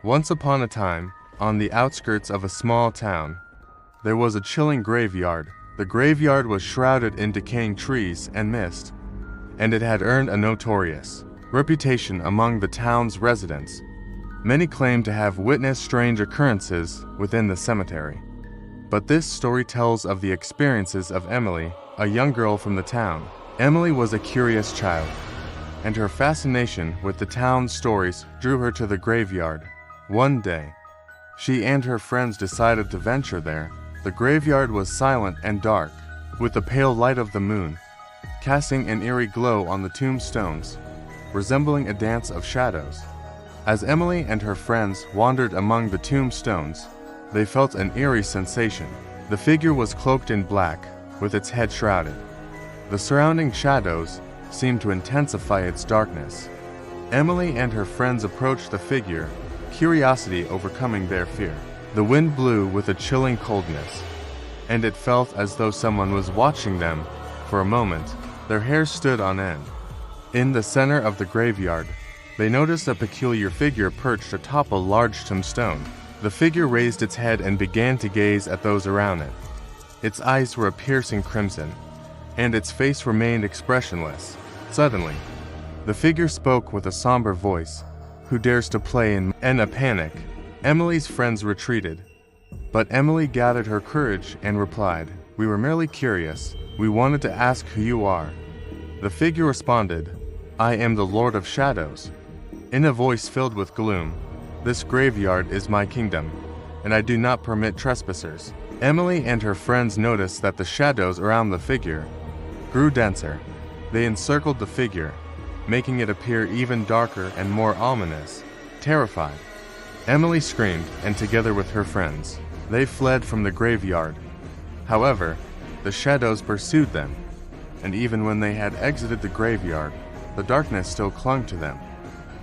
Once upon a time, on the outskirts of a small town, there was a chilling graveyard. The graveyard was shrouded in decaying trees and mist, and it had earned a notorious reputation among the town's residents. Many claimed to have witnessed strange occurrences within the cemetery. But this story tells of the experiences of Emily, a young girl from the town. Emily was a curious child, and her fascination with the town's stories drew her to the graveyard. One day, she and her friends decided to venture there. The graveyard was silent and dark, with the pale light of the moon casting an eerie glow on the tombstones, resembling a dance of shadows. As Emily and her friends wandered among the tombstones, they felt an eerie sensation. The figure was cloaked in black, with its head shrouded. The surrounding shadows seemed to intensify its darkness. Emily and her friends approached the figure, curiosity overcoming their fear. The wind blew with a chilling coldness, and it felt as though someone was watching them. For a moment, their hair stood on end. In the center of the graveyard, they noticed a peculiar figure perched atop a large tombstone. The figure raised its head and began to gaze at those around it. Its eyes were a piercing crimson, and its face remained expressionless. Suddenly, the figure spoke with a somber voice. "Who dares to play in a panic?" Emily's friends retreated, but Emily gathered her courage and replied, "We were merely curious. We wanted to ask who you are." The figure responded, "I am the Lord of Shadows." In a voice filled with gloom, "This graveyard is my kingdom, and I do not permit trespassers." Emily and her friends noticed that the shadows around the figure grew denser. They encircled the figure, making it appear even darker and more ominous. Terrified, Emily screamed, and together with her friends, they fled from the graveyard. However, the shadows pursued them, and even when they had exited the graveyard, the darkness still clung to them.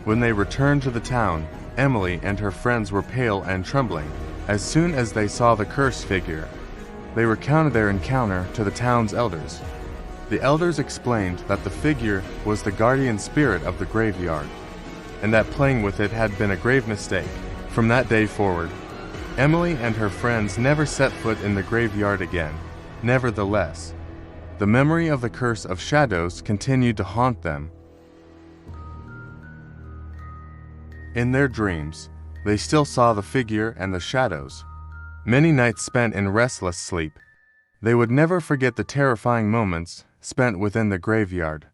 When they returned to the town, Emily and her friends were pale and trembling. As soon as they saw the cursed figure, they recounted their encounter to the town's elders. The elders explained that the figure was the guardian spirit of the graveyard, and that playing with it had been a grave mistake. From that day forward, Emily and her friends never set foot in the graveyard again. Nevertheless, the memory of the curse of shadows continued to haunt them. In their dreams, they still saw the figure and the shadows. Many nights spent in restless sleep. They would never forget the terrifying moments spent within the graveyard.